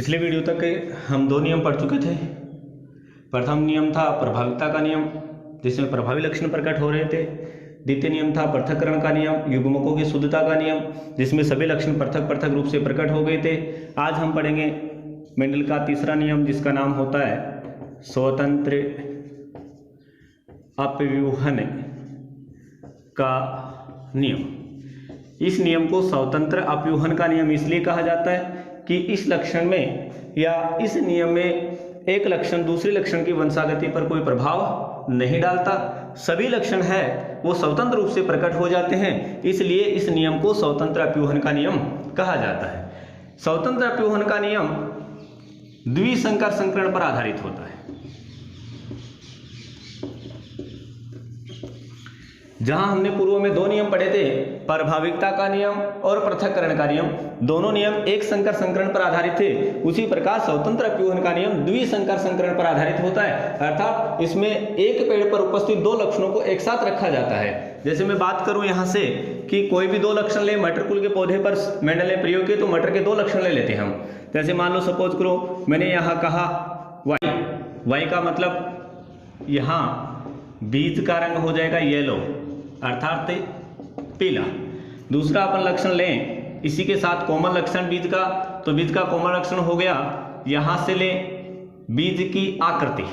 पिछले वीडियो तक हम दो नियम पढ़ चुके थे। प्रथम नियम था प्रभाविकता का नियम, जिसमें प्रभावी लक्षण प्रकट हो रहे थे। द्वितीय नियम था पृथक्करण का नियम, युग्मकों की शुद्धता का नियम, जिसमें सभी लक्षण पृथक पृथक रूप से प्रकट हो गए थे। आज हम पढ़ेंगे मेंडल का तीसरा नियम, जिसका नाम होता है स्वतंत्र अपव्यूहन का नियम। इस नियम को स्वतंत्र अपव्यूहन का नियम इसलिए कहा जाता है कि इस लक्षण में या इस नियम में एक लक्षण दूसरे लक्षण की वंशागति पर कोई प्रभाव नहीं डालता। सभी लक्षण है वो स्वतंत्र रूप से प्रकट हो जाते हैं, इसलिए इस नियम को स्वतंत्र अपव्यूहन का नियम कहा जाता है। स्वतंत्र अपव्यूहन का नियम द्विसंकर संकरण पर आधारित होता है। जहां हमने पूर्व में दो नियम पढ़े थे, प्रभाविकता का नियम और पृथक्करण का नियम, दोनों नियम एक संकर संकरण पर आधारित थे। उसी प्रकार स्वतंत्र अपव्यूहन का नियम द्विसंकर संकरण पर आधारित होता है, अर्थात इसमें एक पेड़ पर उपस्थित दो लक्षणों को एक साथ रखा जाता है। जैसे मैं बात करूं यहां से कि कोई भी दो लक्षण ले, मटर कुल के पौधे पर मेंडल ने प्रयोग किए तो मटर के दो लक्षण ले लेते हैं हम। जैसे मान लो सपोज करो मैंने यहाँ कहा वाई, वाई का मतलब यहाँ बीज का रंग हो जाएगा येलो अर्थात पीला। दूसरा अपन लक्षण लें इसी के साथ कोमल लक्षण बीज का, तो बीज का कोमल लक्षण हो गया, यहां से ले बीज की आकृति,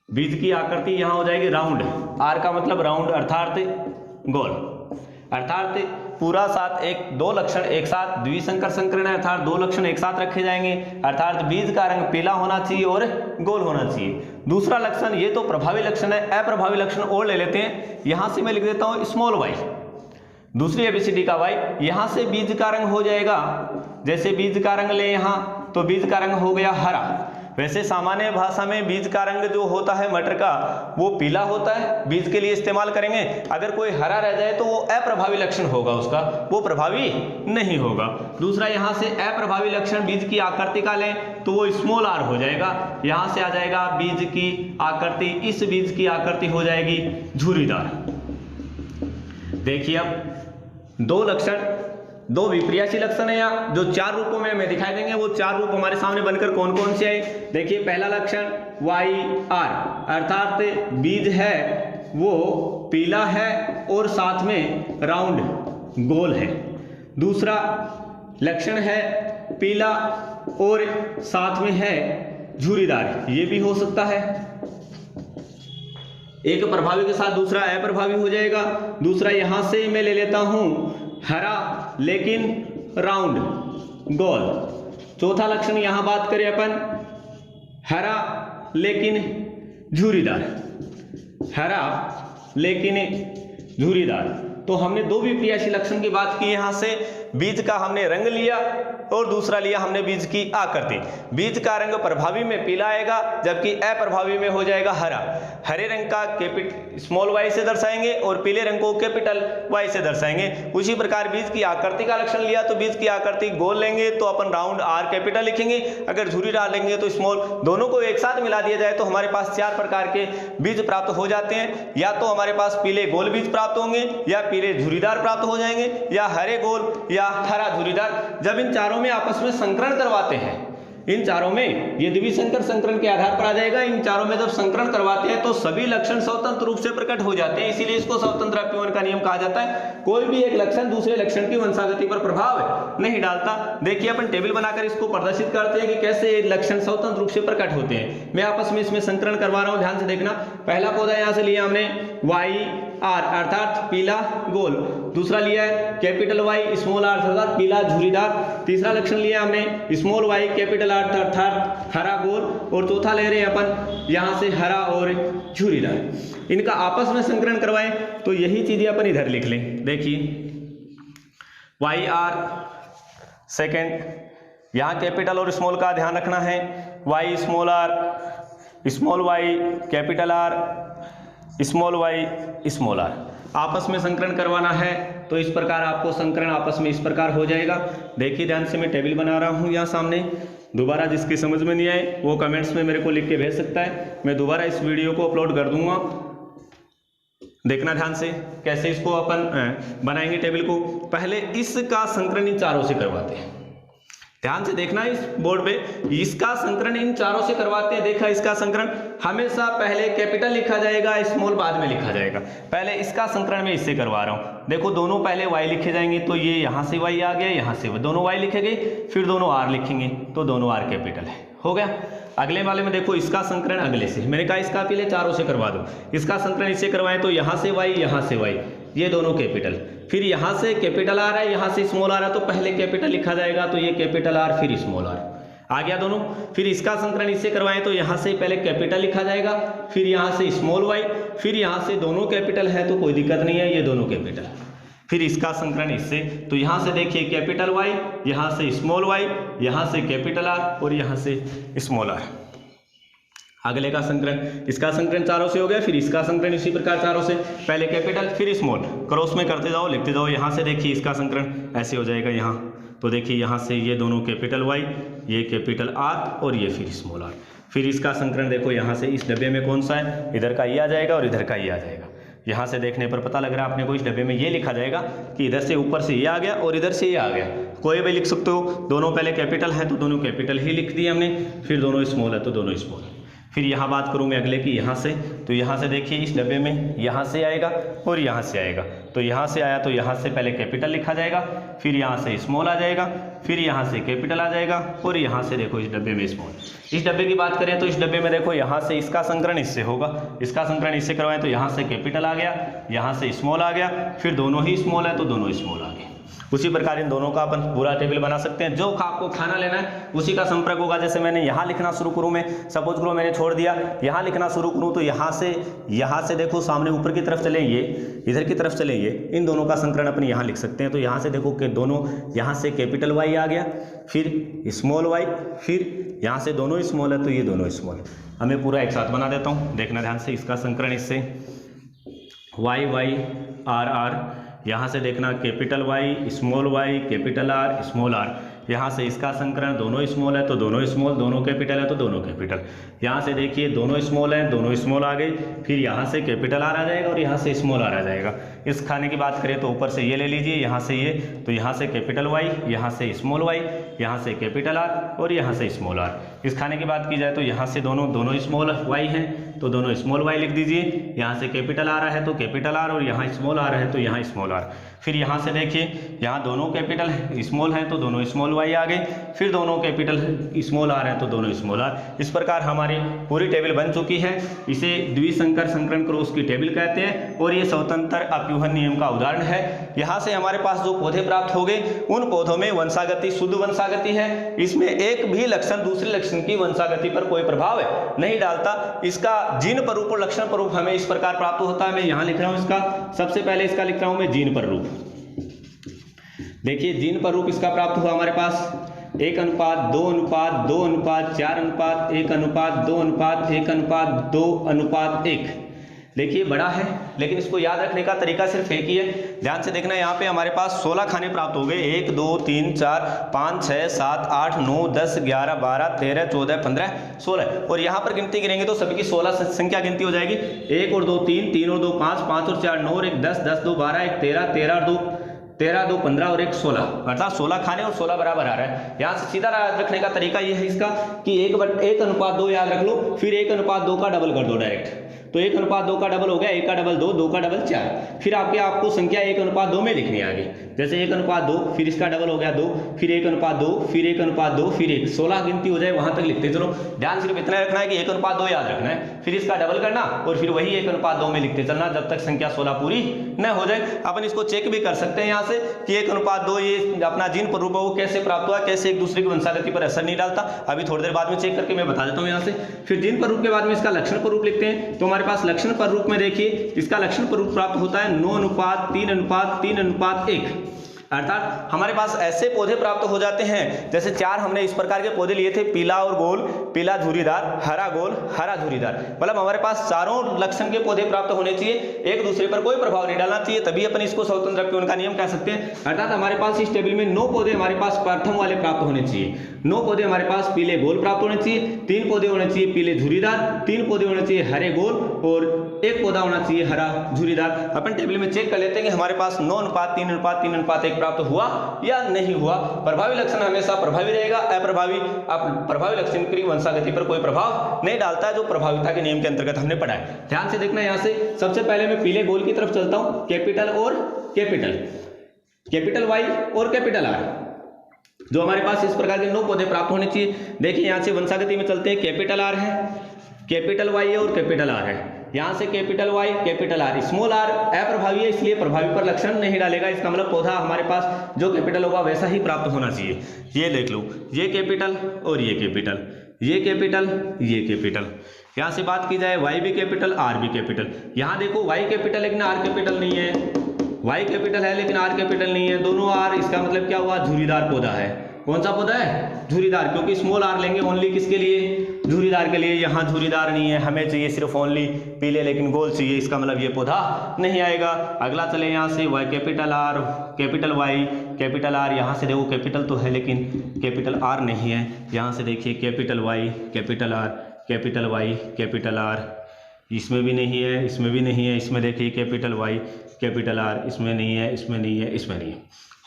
बीज की आकृति यहां हो जाएगी राउंड, आर का मतलब राउंड अर्थात गोल, अर्थात पूरा साथ एक दो लक्षण एक साथ द्विसंकर संकरण है, अर्थात दो लक्षण एक साथ रखे जाएंगे, अर्थात बीज का रंग पीला होना चाहिए और गोल होना चाहिए। दूसरा लक्षण, ये तो प्रभावी लक्षण है, अप्रभावी लक्षण और ले लेते हैं। यहां से मैं लिख देता हूं स्मॉल वाई, दूसरी एबीसीडी का वाई, यहां से बीज का रंग हो जाएगा, जैसे बीज का रंग ले यहां तो बीज का रंग हो गया हरा। वैसे सामान्य भाषा में बीज का रंग जो होता है मटर का वो पीला होता है, बीज के लिए इस्तेमाल करेंगे। अगर कोई हरा रह जाए तो वो अप्रभावी लक्षण होगा, उसका वो प्रभावी नहीं होगा। दूसरा यहां से अप्रभावी लक्षण बीज की आकृति का लें तो वो स्मॉल आर हो जाएगा, यहां से आ जाएगा बीज की आकृति, इस बीज की आकृति हो जाएगी झुर्रीदार। देखिए अब दो लक्षण, दो विपर्यासी लक्षण है यहाँ जो चार रूपों में हमें दिखाई देंगे। वो चार रूप हमारे सामने बनकर कौन कौन से आए, देखिए पहला लक्षण वाई आर, अर्थात बीज है वो पीला है और साथ में राउंड गोल है। दूसरा लक्षण है पीला और साथ में है झुर्रीदार, ये भी हो सकता है, एक प्रभावी के साथ दूसरा अप्रभावी हो जाएगा। दूसरा यहां से मैं ले लेता हूं हरा लेकिन राउंड गोल। चौथा लक्षण यहां बात करें अपन हरा लेकिन झुर्रीदार, हरा लेकिन झुर्रीदार। तो हमने दो विपर्यासी लक्षण की बात की, यहां से बीज का हमने रंग लिया और दूसरा लिया हमने बीज की आकृति। बीज का रंग प्रभावी में पीला आएगा जबकि अप्रभावी में हो जाएगा हरा। हरे रंग का स्मॉल वाई से दर्शाएंगे और पीले रंग को कैपिटल वाई से दर्शाएंगे। उसी प्रकार बीज की आकृति का लक्षण लिया तो बीज की आकृति गोल लेंगे तो अपन राउंड आर कैपिटल लिखेंगे, अगर झुर्रीदार लेंगे तो स्मॉल। दोनों को एक साथ मिला दिया जाए तो हमारे पास चार प्रकार के बीज प्राप्त हो जाते हैं। या तो हमारे पास पीले गोल बीज प्राप्त होंगे, या पीले झुर्रीदार प्राप्त हो जाएंगे, या हरे गोल या हरा झुर्रीदार। जब इन चारों में आपस में संकरण करवाते हैं, इन चारों में ये द्विसंकर संकरण के आधार पर आ जाएगा। इन चारों में जब संकरण करवाते हैं तो सभी लक्षण स्वतंत्र रूप से प्रकट हो जाते हैं, इसीलिए इसको स्वतंत्र अपव्यूहन का नियम कहा जाता है। कोई भी एक लक्षण दूसरे लक्षण की वंशागति पर प्रभाव नहीं डालता। देखिए अपन टेबल बनाकर इसको प्रदर्शित करते हैं कि कैसे लक्षण स्वतंत्र रूप से प्रकट होते हैं। मैं आपस में इसमें संकरण करवा रहा हूं, ध्यान से देखना। पहला पौधा यहां से लिया हमने वाई आर अर्थात पीला गोल, दूसरा लिया है कैपिटल वाई स्मॉल आर अर्थात पीला झुर्रीदार, तीसरा लक्षण लिया हमने स्मॉल वाई कैपिटल आर अर्थात हरा गोल, और चौथा ले रहे हैं अपन यहां से हरा और झुर्रीदार। इनका आपस में संकरण करवाएं तो यही चीजें अपन इधर लिख लें। देखिए वाई आर सेकेंड, यहां कैपिटल और स्मॉल का ध्यान रखना है, Y small R, small Y capital R, small Y small R. आपस में संकरण करवाना है तो इस प्रकार आपको संकरण आपस में इस प्रकार हो जाएगा। देखिए ध्यान से मैं टेबल बना रहा हूं यहाँ सामने। दोबारा जिसकी समझ में नहीं आए वो कमेंट्स में मेरे को लिख के भेज सकता है, मैं दोबारा इस वीडियो को अपलोड कर दूंगा। देखना ध्यान से कैसे इसको अपन बनाएंगे टेबल को। पहले इसका संकरण इन चारों से करवाते हैं। ध्यान से देखना इस बोर्ड पे, इसका संकरण इन चारों से करवाते हैं। देखा, इसका संकरण हमेशा पहले कैपिटल लिखा जाएगा, स्मॉल बाद में लिखा जाएगा। पहले इसका संकरण मैं इससे करवा रहा हूं। देखो दोनों पहले y लिखे जाएंगे, तो ये यहां से y आ गया, यहां से दोनों y लिखे गए, फिर दोनों r लिखेंगे तो दोनों r कैपिटल है, हो गया। अगले वाले में देखो इसका संकरण अगले से, मैंने कहा इसका पहले चारों से करवा दो। इसका संकरण इससे करवाएं तो यहाँ से y, यहाँ से y, ये दोनों कैपिटल। फिर यहाँ से कैपिटल आ रहा है, यहाँ से स्मॉल आ रहा है, तो पहले कैपिटल लिखा जाएगा, तो ये कैपिटल R फिर स्मॉल r आ गया दोनों। फिर इसका संकरण इससे करवाएं तो यहाँ से पहले कैपिटल लिखा जाएगा, फिर यहाँ से स्मॉल y, फिर यहाँ से दोनों कैपिटल है तो कोई दिक्कत नहीं है, ये दोनों कैपिटल। फिर इसका संकरण इससे, तो यहाँ से देखिए कैपिटल Y, यहाँ से स्मॉल y, यहाँ से कैपिटल R और यहाँ से स्मॉल r। अगले का संकरण, इसका संकरण चारों से हो गया। फिर इसका संकरण इसी प्रकार चारों से, पहले कैपिटल फिर स्मॉल, क्रॉस में करते जाओ, लिखते जाओ। यहाँ से देखिए इसका संकरण ऐसे हो जाएगा यहाँ, तो देखिए यहाँ से ये दोनों कैपिटल Y, ये कैपिटल R और ये फिर स्मॉल r। फिर इसका संकरण देखो यहाँ से इस डब्बे में कौन सा है, इधर का ये आ जाएगा और इधर का ये आ जाएगा। यहाँ से देखने पर पता लग रहा है आपने को, इस डब्बे में ये लिखा जाएगा कि इधर से ऊपर से ये आ गया और इधर से ये आ गया, कोई भी लिख सकते हो। दोनों पहले कैपिटल है तो दोनों कैपिटल ही लिख दिए हमने, फिर दोनों स्मॉल है तो दोनों स्मॉल। फिर यहाँ बात करूँ मैं अगले की, यहाँ से, तो यहाँ से देखिए इस डब्बे में यहाँ से आएगा और यहाँ से आएगा, तो यहाँ से आया तो यहाँ से पहले कैपिटल लिखा जाएगा, फिर यहाँ से स्मॉल आ जाएगा, फिर यहाँ से कैपिटल आ जाएगा और यहाँ से देखो इस डब्बे में स्मॉल। इस डब्बे की बात करें तो इस डब्बे में देखो यहाँ से इसका संकरण इससे होगा, इसका संकरण इससे करवाएं तो यहाँ से कैपिटल आ गया, यहाँ से स्मॉल आ गया, फिर दोनों ही स्मॉल है तो दोनों स्मॉल आ गए। उसी प्रकार इन दोनों का अपन पूरा टेबल बना सकते हैं। जो आपको खाना लेना है उसी का संपर्क होगा। जैसे मैंने यहाँ लिखना शुरू करूँ, मैं सपोज करो मैंने छोड़ दिया, यहाँ लिखना शुरू करूँ तो यहाँ से देखो सामने ऊपर की तरफ चले, ये इधर की तरफ चले, ये इन दोनों का संकरण अपन यहाँ लिख सकते हैं। तो यहाँ से देखो कि दोनों, यहाँ से कैपिटल Y आ गया, फिर स्मॉल y, फिर यहाँ से दोनों स्मॉल है तो ये दोनों स्मॉल। अब मैं पूरा एक साथ बना देता हूँ, देखना ध्यान से। इसका संकरण इससे y y r r, यहाँ से देखना capital Y small y capital R small r। यहाँ से इसका संकरण दोनों स्मॉल है तो दोनों स्मॉल, दोनों कैपिटल है तो दोनों कैपिटल। यहाँ से देखिए दोनों स्मॉल हैं, दोनों स्मॉल आ गए, फिर यहाँ से कैपिटल R आ जाएगा और यहाँ से स्मॉल R आ जाएगा। इस खाने की बात करें तो ऊपर से ये ले लीजिए, यहाँ से ये, तो यहाँ से कैपिटल Y, यहाँ से स्मॉल y, यहाँ से कैपिटल R और यहाँ से स्मॉल r। इस खाने की बात की जाए तो यहाँ से दोनों स्मॉल y हैं तो दोनों स्मॉल y लिख दीजिए, यहाँ से कैपिटल R है तो कैपिटल R और यहाँ स्मॉल r है तो यहाँ स्मॉल r। फिर यहाँ से देखिए यहाँ दोनों कैपिटल स्मॉल हैं तो दोनों स्मॉल y आ गए, फिर दोनों कैपिटल स्मॉल r हैं तो दोनों स्मॉल r। इस प्रकार हमारी पूरी टेबल बन चुकी है। इसे द्विसंकर संकरण क्रॉस की टेबल कहते हैं और ये स्वतंत्र अपव्यूहन नियम का उदाहरण है। यहाँ से हमारे पास जो पौधे प्राप्त हो गए उन पौधों में वंशागति शुद्ध वंशागति है। इसमें एक भी लक्षण दूसरे लक्षण की वंशागति पर कोई प्रभाव नहीं डालता। इसका जीन प्ररूप और लक्षण प्ररूप हमें इस प्रकार प्राप्त होता है। मैं यहाँ लिख रहा हूँ इसका, सबसे पहले इसका लिख रहा हूँ मैं जीन प्ररूप। देखिए जीन प्ररूप इसका प्राप्त हुआ हमारे पास 1:2:2:4:1:2:1:2:1। देखिए बड़ा है लेकिन इसको याद रखने का तरीका सिर्फ एक ही है। ध्यान से देखना, यहाँ पे हमारे पास 16 खाने प्राप्त हो गए, 1 2 3 4 5 6 7 8 9 10 11 12 13 14 15 16 और यहाँ पर गिनती गिनेंगे तो सभी की 16 संख्या गिनती हो जाएगी। 1 और 2 3, 3 और 2 5, 5 और 4 9 और 1 10, 10 2 12, 1 13, 13 और 2 15 और 1 16, अर्थात 16 खाने और 16 बराबर आ रहा है। यहाँ से सीधा याद रखने का तरीका ये है इसका कि 1:2 याद रख लो, फिर 1:2 का डबल कर दो डायरेक्ट, तो 1:2 का डबल हो गया 1 का डबल 2, 2 का डबल 4। फिर आपको संख्या 1:2 में लिखनी आ गई, जैसे 1:2, फिर इसका डबल हो गया 2, फिर 1:2, फिर 1:2, फिर 1, 16 गिनती हो जाए वहां तक लिखते चलो। ध्यान सिर्फ इतना रखना है कि 1:2 याद रखना है, फिर इसका डबल करना और फिर वही 1:2 में लिखते चलना जब तक संख्या 16 पूरी न हो जाए। अपन इसको चेक भी कर सकते हैं यहाँ से कि 1:2 ये अपना जीन प्ररूप वो कैसे प्राप्त हुआ, कैसे एक दूसरे की वंशागति पर असर नहीं डालता। अभी थोड़ी देर बाद में चेक करके मैं बता देता हूँ यहाँ से। फिर जीन प्ररूप के बाद में इसका लक्षण प्ररूप लिखते हैं। तो हमारे पास लक्षण प्ररूप में देखिए इसका लक्षण प्ररूप प्राप्त होता है 9:3:3:1, अर्थात हमारे पास ऐसे पौधे प्राप्त हो जाते हैं जैसे 4 हमने इस प्रकार के पौधे लिए थे, पीला और गोल, पीला धुरीदार, हरा गोल, हरा धुरीदार। मतलब हमारे पास चारों लक्षण के पौधे प्राप्त होने चाहिए, एक दूसरे पर कोई प्रभाव नहीं डालना चाहिए, तभी अपन इसको स्वतंत्र अपव्यूहन का नियम कह सकते हैं। अर्थात हमारे पास इस टेबल में 9 पौधे हमारे पास प्रथम वाले प्राप्त होने चाहिए। 9 पौधे हमारे पास पीले गोल प्राप्त होने चाहिए, 3 पौधे होने चाहिए पीले धुरीदार, 3 पौधे होने चाहिए हरे गोल और 1 पौधा होना चाहिए हरा झुरीदार। अपन टेबल में चेक कर लेते हैं कि हमारे पास 9:3:3:1 प्राप्त हुआ या नहीं हुआ। प्रभावी लक्षण हमेशा प्रभावी रहेगा, अप्रभावी प्रभावी लक्षण की वंशागति पर कोई प्रभाव नहीं डालता है, जो प्रभाविता के नियम के अंतर्गत हमने पढ़ा है। ध्यान से देखना यहाँ से सबसे पहले मैं पीले गोल की तरफ चलता हूँ, कैपिटल और कैपिटल वाई और कैपिटल आर, जो हमारे पास इस प्रकार के 9 पौधे प्राप्त होने चाहिए। देखिए यहाँ से वंशागति में चलते हैं, कैपिटल आर है, कैपिटल वाई है और कैपिटल आर है। यहाँ से capital Y capital R, small R अप्रभावी है इसलिए प्रभावी पर लक्षण नहीं डालेगा। इसका मतलब पौधा हमारे पास जो कैपिटल होगा वैसा ही प्राप्त होना चाहिए। ये देख लो, ये कैपिटल और ये कैपिटल, ये कैपिटल ये कैपिटल। यहाँ से बात की जाए वाई भी कैपिटल आर भी कैपिटल। यहाँ देखो वाई कैपिटल लेकिन आर कैपिटल नहीं है, वाई कैपिटल है लेकिन आर कैपिटल नहीं है, दोनों आर। इसका मतलब क्या हुआ, झुर्रीदार पौधा है। कौन सा पौधा है, झुर्रीदार, क्योंकि स्मॉल आर लेंगे ओनली किसके लिए, झुर्रीदार के लिए। यहाँ झुर्रीदार नहीं है, हमें चाहिए सिर्फ ओनली पीले लेकिन गोल चाहिए, इसका मतलब ये पौधा नहीं आएगा। अगला चले यहाँ से Y capital R capital Y capital R. यहाँ से देखो कैपिटल तो है लेकिन कैपिटल आर नहीं है। यहाँ से देखिए capital Y capital R capital Y capital R, इसमें भी नहीं है, इसमें भी नहीं है। इसमें देखिए कैपिटल वाई कैपिटल आर, इसमें नहीं है, इसमें नहीं है, इसमें नहीं है।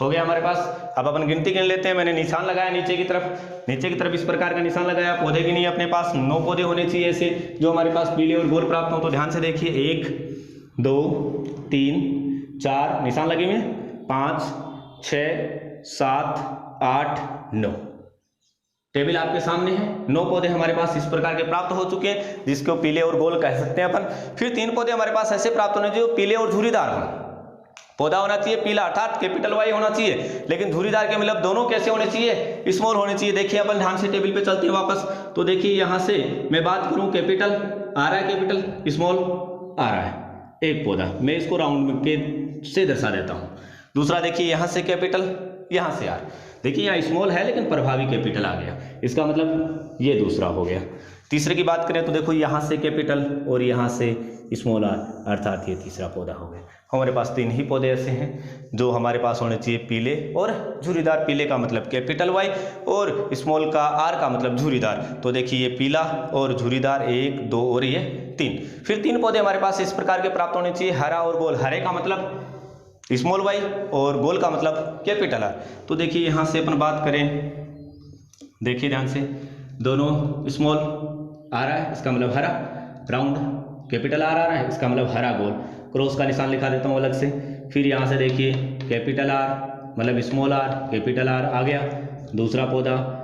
हो गया हमारे पास। अब अपन गिनती गिन लेते हैं। मैंने निशान लगाया नीचे की तरफ इस प्रकार का निशान लगाया। पौधे की नहीं, अपने पास 9 पौधे होने चाहिए ऐसे जो हमारे पास पीले और गोल प्राप्त हो। तो ध्यान से देखिए 1 2 3 4 निशान लगे हुए, 5 6 7 8 9। टेबल आपके सामने है। 9 पौधे हमारे पास इस प्रकार के प्राप्त हो चुके हैं, जिसको पीले और गोल कह सकते हैं अपन। फिर 3 पौधे हमारे पास ऐसे प्राप्त होने चाहिए पीले और झुर्रीदार हो। पौधा होना चाहिए पीला अर्थात कैपिटल वाई होना चाहिए, लेकिन झुर्रीदार के मतलब दोनों कैसे होने चाहिए, स्मॉल होने चाहिए। देखिए अपन ध्यान से टेबल पे चलते हैं वापस। तो देखिए यहाँ से मैं बात करूँ, कैपिटल आ रहा है, कैपिटल स्मॉल आ रहा है, एक पौधा। मैं इसको राउंड के से दर्शा देता हूँ। दूसरा देखिए यहाँ से कैपिटल, यहाँ से आर। देखिए यहाँ स्मॉल है लेकिन प्रभावी कैपिटल आ गया, इसका मतलब ये दूसरा हो गया। तीसरे की बात करें तो देखो यहाँ से कैपिटल और यहाँ से स्मॉल आर, अर्थात ये तीसरा पौधा हो गया। हमारे पास 3 ही पौधे ऐसे हैं जो हमारे पास होने चाहिए पीले और झुर्रीदार। पीले का मतलब कैपिटल वाई और स्मॉल का आर का मतलब झुर्रीदार। तो देखिए ये पीला और झुर्रीदार 1 2 और ये 3। फिर 3 पौधे हमारे पास इस प्रकार के प्राप्त होने चाहिए, हरा और गोल। हरे का मतलब स्मॉल वाई और गोल का मतलब कैपिटल आर। तो देखिए यहाँ से अपन बात करें, देखिए ध्यान से, दोनों स्मॉल आ रहा है इसका मतलब हरा, राउंड कैपिटल आर आ रहा है इसका मतलब हरा गोल। क्रॉस का निशान लिखा देता हूँ अलग से। फिर यहाँ से देखिए कैपिटल आर मतलब स्मॉल आर कैपिटल आर आ गया। दूसरा पौधा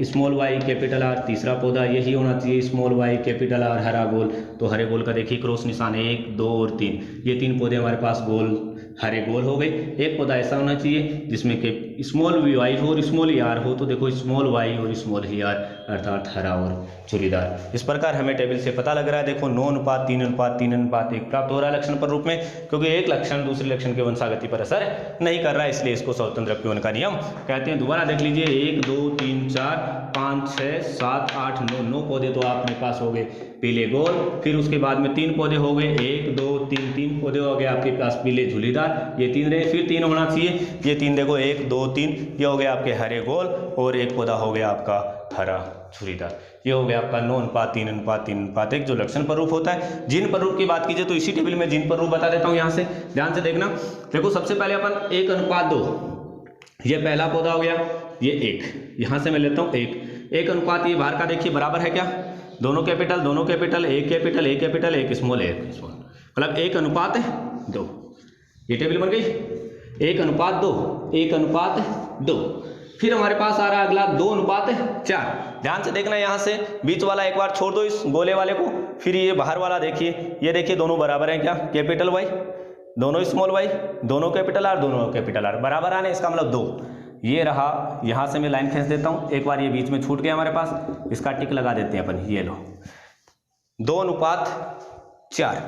स्मॉल वाई कैपिटल आर, तीसरा पौधा यही होना चाहिए स्मॉल वाई कैपिटल आर हरा गोल। तो हरे गोल का देखिए क्रॉस निशान 1 2 और 3, ये 3 पौधे हमारे पास गोल हरे गोल हो गए। एक पौधा ऐसा होना चाहिए जिसमें कि स्मॉल वाई हो और स्मॉल ई आर हो। तो देखो स्मॉल वाई और स्मॉल ई आर अर्थात हरा और झुर्रीदार। इस प्रकार हमें टेबल से पता लग रहा है। देखो 9:3:3:1 प्राप्त हो रहा है लक्षण पर रूप में, क्योंकि एक लक्षण दूसरे लक्षण के वंशागति पर असर नहीं कर रहा है, इसलिए इसको स्वतंत्र अपव्यवन का नियम कहते हैं। दोबारा देख लीजिए 1 2 3 4 5 6 7 8 9 पौधे तो आपके पास हो गए पीले गोल। फिर उसके बाद में 3 पौधे हो गए, 1 2 3 पौधे हो गए आपके पास पीले झुर्रीदार, ये 3 रहे। फिर 3 होना चाहिए, ये 3 देखो 1 2 3, ये हो गया आपके हरे गोल और एक पौधा हो गया आपका हरा झुर्रीदार। ये हो गया आपका 9:3:3:1 जो लक्षण पर रूप होता है। जिन पर रूप की बात कीजिए तो इसी टेबल में जिन पर रूप बता देता हूँ। यहाँ से ध्यान से देखना, देखो सबसे पहले अपन 1:2, ये पहला पौधा हो गया, ये 1, यहाँ से मैं लेता हूँ 1 अनुपात, ये बाहर का देखिए बराबर है क्या, दोनों कैपिटल, एक कैपिटल एक स्मॉल, मतलब 1:2। ये टेबल बन गई 1:2। फिर हमारे पास आ रहा है अगला 2:4। ध्यान से देखना, यहाँ से बीच वाला एक बार छोड़ दो इस गोले वाले को। फिर ये बाहर वाला देखिए, ये देखिए दोनों बराबर हैं क्या, कैपिटल वाई दोनों स्मॉल वाई, दोनों कैपिटल आर दोनों कैपिटल आर बराबर आने, इसका मतलब 2। ये रहा, यहाँ से मैं लाइन खींच देता हूँ। एक बार ये बीच में छूट गया हमारे पास, इसका टिक लगा देते हैं अपन। ये लो 2:4,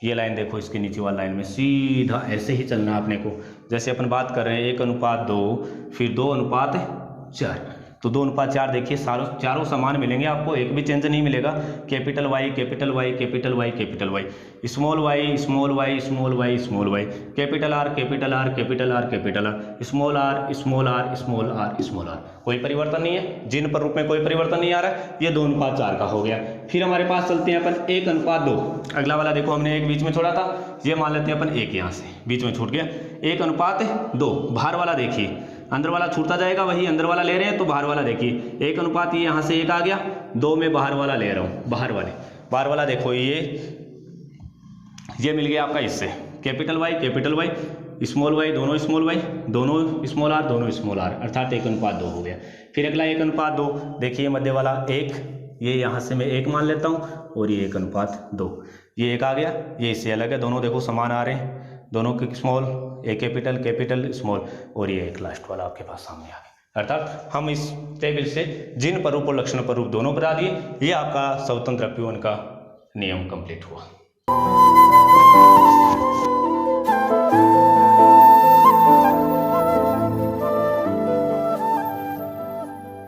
ये लाइन देखो इसके नीचे वाली लाइन में सीधा ऐसे ही चलना है अपने को, जैसे अपन बात कर रहे हैं 1:2, फिर 2:4। तो 2:4 देखिए चारों समान मिलेंगे आपको, एक भी चेंज नहीं मिलेगा। Capital Y capital Y capital Y capital Y, small Y small Y small Y small Y, capital R capital R capital R capital R, small R small R small R small R, कोई परिवर्तन नहीं है। जिन पर रूप में कोई परिवर्तन नहीं आ रहा है, ये 2:4 का हो गया। फिर हमारे पास चलते हैं अपन 1:2। अगला वाला देखो हमने एक बीच में छोड़ा था, ये मान लेते हैं अपन एक यहाँ से बीच में छूट गया। 1:2 बाहर वाला देखिए, अंदर वाला छूटता जाएगा, वही अंदर वाला ले रहे हैं तो बाहर वाला देखिए 1 ये यहाँ से 1 आ गया, 2 में बाहर वाला ले रहा हूँ, बाहर वाला देखो ये मिल गया आपका इससे, कैपिटल वाई स्मॉल वाई, दोनों स्मॉल आर अर्थात 1:2 हो गया। फिर अगला 1:2 देखिए मध्य वाला 1, ये यहाँ से मैं 1 मान लेता हूँ और ये 1:2, ये 1 आ गया, ये इससे अलग है, दोनों देखो समान आ रहे हैं, दोनों के स्मॉल, एक कैपिटल स्मॉल, और ये एक लास्ट वाला आपके पास सामने आ गया। अर्थात हम इस टेबल से जिन प्ररूप और लक्षण प्ररूप दोनों बता दिए। ये आपका स्वतंत्र अप्यवन का नियम कंप्लीट हुआ।